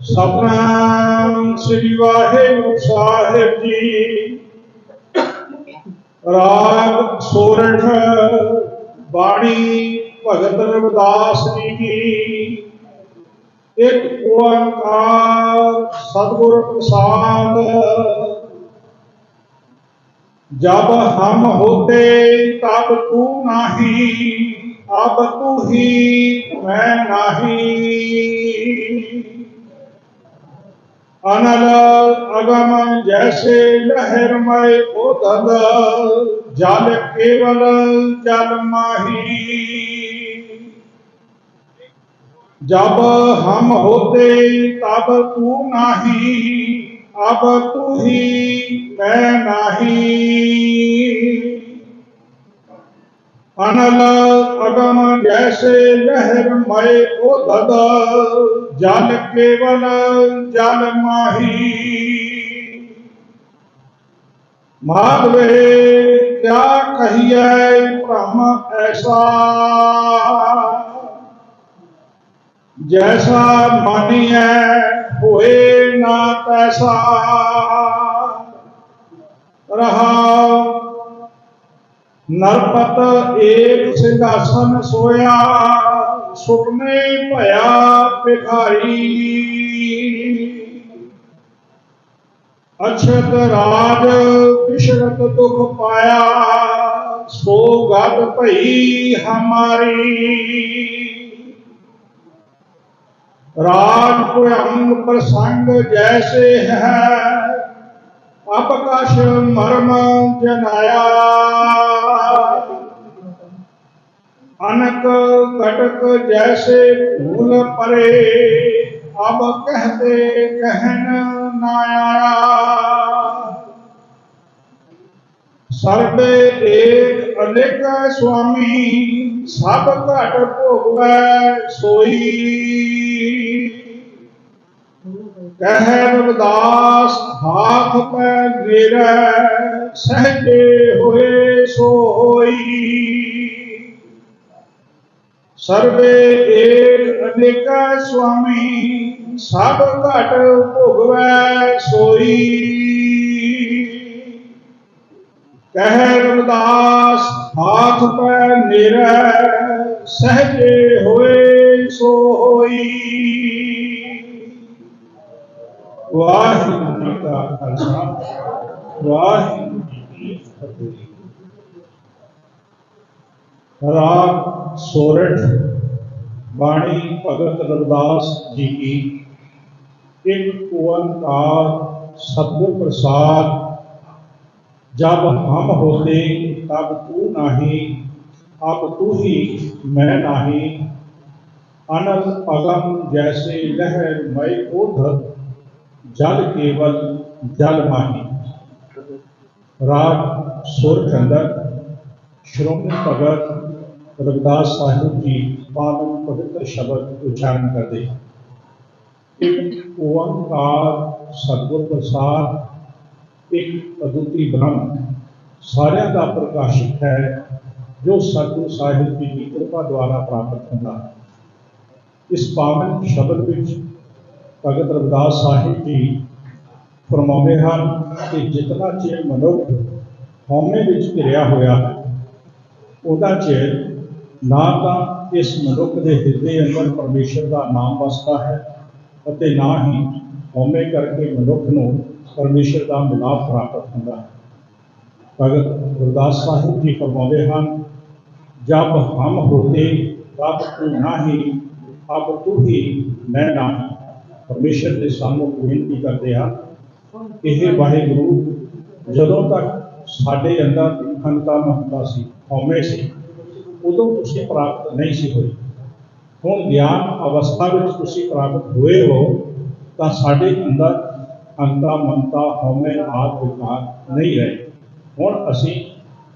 सतनाम श्री वाहिगुरु साहिब जी। राग सोरठ बाणी भगत रविदास जी की। एक ओंकार सतगुर प्रसाद। जब हम होते तब तू नहीं, अब तू ही मैं नहीं। अनल अगम जैसे लहरमय उदल, जल केवल जल माही। जब हम होते तब तू नहीं, अब तू ही मैं नहीं। अनल अगम जैसे लहरमय उदल, जल केवल जल माही। माधवे क्या कहिए भ्रम ऐसा, जैसा मानिए होए ना तैसा। रहा नरपत एक सिंहासन सोया, सुपने भया भिखारी। अक्षत राज विशरत दुख पाया, सो गद भई हमारी। राज भयंग प्रसंग जैसे है, अपकश मर्म जनाया। अनक कटक जैसे भूल परे, अब कहते कहन न आया। सर्वे एक अनेक स्वामी, सब घट भोगवै सोई। कह रविदास हाथ पे गिरै, सहजे हुए सोई। सर्वे एक अनेक स्वामी, सब घट भोगवै सोई। कह रविदास हाथ पे गिरै, सहजे हुए सोई। वाहिगुरु जी का खालसा, वाहिगुरु जी की फतेह। राग सोरठ बाणी भगत रविदास जी की। एक ओंकार सतगुर प्रसाद। जब हम होते तब तू नहीं, अब तू ही मैं नहीं। अनल अगम जैसे लहर मय ओधल, जल केवल जल माही। राग सोरठ अंदर श्रोमणी भगत रविदास साहिब जी पावन पवित्र शब्द उच्चारण करते हैं। एक ओंकार सतगुर प्रसाद, एक अद्वितीय ब्रह्म सारिਆਂ ਦਾ प्रकाशक है, जो सतगुरु साहिब जी की कृपा द्वारा प्राप्त होता है। इस पावन शब्द विच भगत रविदास साहिब जी फरमाते हैं कि जितना चिर मनुख हौमे विच घिरिया होया है, उदा चिर ना तो इस मनुख के हृदय अंदर परमेश्वर का नाम वसता है, और ना ही हौमे करके मनुख को परमेश्वर का मिलाप प्राप्त होता है। भगत रविदास साहिब जी फरमाते हैं, जब हम होते तब तू नहीं, अब तू ही मैं नहीं। परमेश्वर के सामू बेनती करते हैं कि वाहिगुरु जदों तक साडे अंदर अहंता महंता सी, हौमे सी, उदों तुसीं प्राप्त नहीं सी हुई। हुण ज्ञान अवस्था में तुसीं प्राप्त हुए हो, तो साडे अंदर अहंता ममता हौमे आदि विकार नहीं रहे। हुण असीं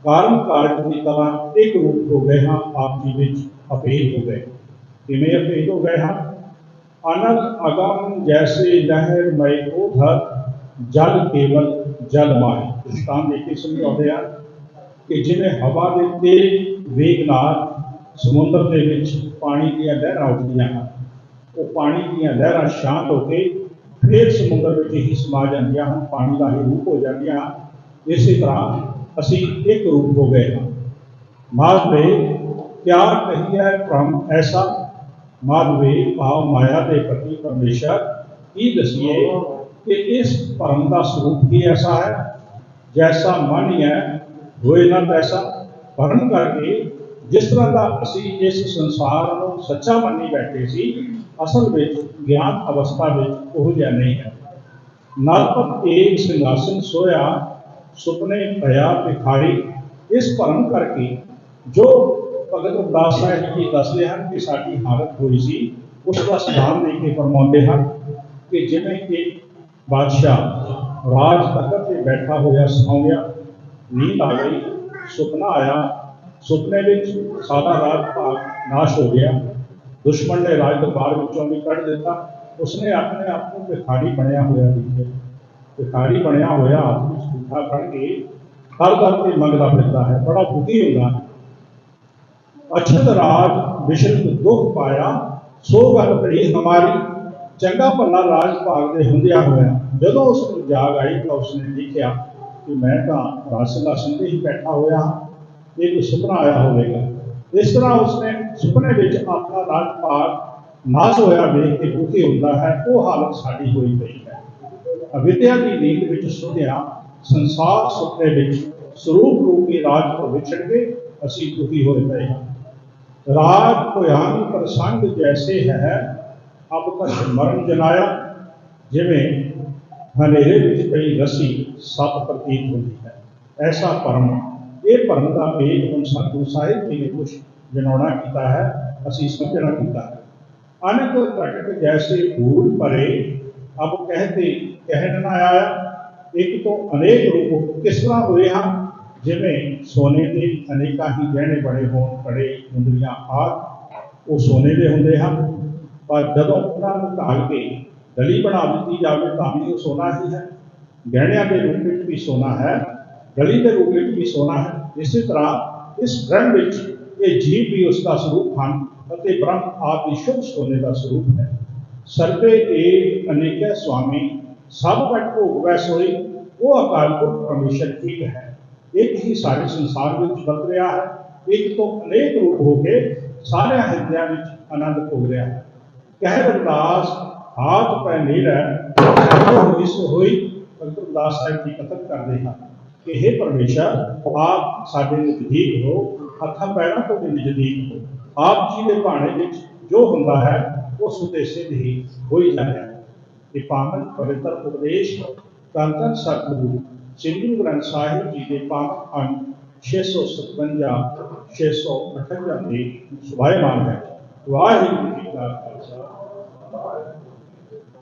कारण कारक की तरह एक रूप हो गए हाँ, आप जी विच अभेद हो गए। किवें अभेद हो गए हाँ? अनल अगम जैसे लहर मय ओधल, जल केवल जल माही। दृष्टांत देके समझाते हैं कि जिवें हवा के तेज वेग नाल समुद्र के विच पानी दी लहरां उठदियां हैं, वो पानी ਦੀਆਂ लहरां शांत होके फिर समुद्र ਵਿੱਚ ही समा ਜਾਂਦੀਆਂ ਹਨ, पानी का ही रूप हो ਜਾਂਦੀਆਂ ਹਨ। इसी तरह ਅਸੀਂ एक रूप हो गए हैं। माधवे क्या कहिए ब्रह्म ऐसा, माधवे भाव माया के पति परमेश्वर की दसिए कि इस भरम का स्वरूप ही ऐसा है, जैसा मन है होए ना तैसा। भरम करके जिस तरह का असी इस संसार को सच्चा मनी बैठे सी, असल में ज्ञान अवस्था में वो जिहा नहीं है। नरपत एक सिंहासन सोया, सुपने भया भिखारी। इस भरम करके जो भगत रविदास साहिब जी दसते हैं कि साडी हालत हुई सी, उसका सिद्धांत दे के फरमाते हैं कि जिवें एक बादशाह राज तखत से बैठा होया सौ गया, नींद आ गई, सुपना आया, सुपने में सारा राज भाग नाश हो गया, दुश्मन ने राज दरबार विचों भी कढ़ दिता। उसने अपने आप को भिखारी बनया होया दिखे, भिखारी बनया होया हाथ में झूठा फड़ के हर दर से मंगता फिरता है, बड़ा दुखी होता है। अछत राज विश्रित दुख पाया, सो गल घड़ी हमारी। चंगा भला राज भाग दे हुंदिया होया जदों उसको जाग आई तो उसने देखा कि मैं तो राज सिंहासन ते ही बैठा होया हाँ, ये कोई सुपना आया होगा। इस तरह उसने सुपने में अपना राज भाग नाश होया देख के दुखी होता है। वो हालत साड़ी हुई पई है। अविद्या की नींद में सुनिया संसार सुपने में स्वरूप रूप के राज को विछड़ के असी दुखी होए पए हैं। राज भयान प्रसंग जैसे है, अब तक मरण जनाया। जिमें हनेरे विच पई रसी सत प्रतीत होती है, ऐसा परम। ये भरम का भेद हम सतगुरु साहिब जी ने कुछ जनाना किया है, असी समझना किया है। अनक प्रकट जैसे भूल भरे, अब कहते कहन न आया। एक तो अनेक रूप किस तरह हुए हैं, जिमें सोने के अनेका ही गहने बड़े हों, कड़े मुंदरियां आदि, वो सोने के होंगे हैं। पर जदों उन्होंने ढाल के गली बना दी जाए तो भी वो सोना ही है, गहणिया के रूप में भी सोना है, गली के रूप में भी सोना है। इसी तरह इस ब्रह्म में ये जीव भी उसका स्वरूप हैं, ब्रह्म आप भी शुद्ध सोने का स्वरूप है। सर्वे एक अनेक स्वामी, सब कट भोग वै सोई। वो अकाल पुरख परमेश्वर ठीक है, एक ही सारे संसार में बरत रहा है, एक तो अनेक रूप होके सारे हृदय में आनंद भोग रहा है। कह रविदास हाथ पै नीर है सो होई। भगत रविदास साहिब जी कथन करते हैं कि हे परमेश्वर आप साडे नजदीक हो, हथा पैरों तो भी नजदीक हो। आप जी के भाणे में जो होंदा है वो सुते सिद्ध ही हो ही जाता है। कि पावन पवित्र उपदेश धन धन सतगुरु श्री गुरु ग्रंथ साहिब जी के पावन अंग 657 658 के सुभायमान है। वाहिगुरू जी का खालसा।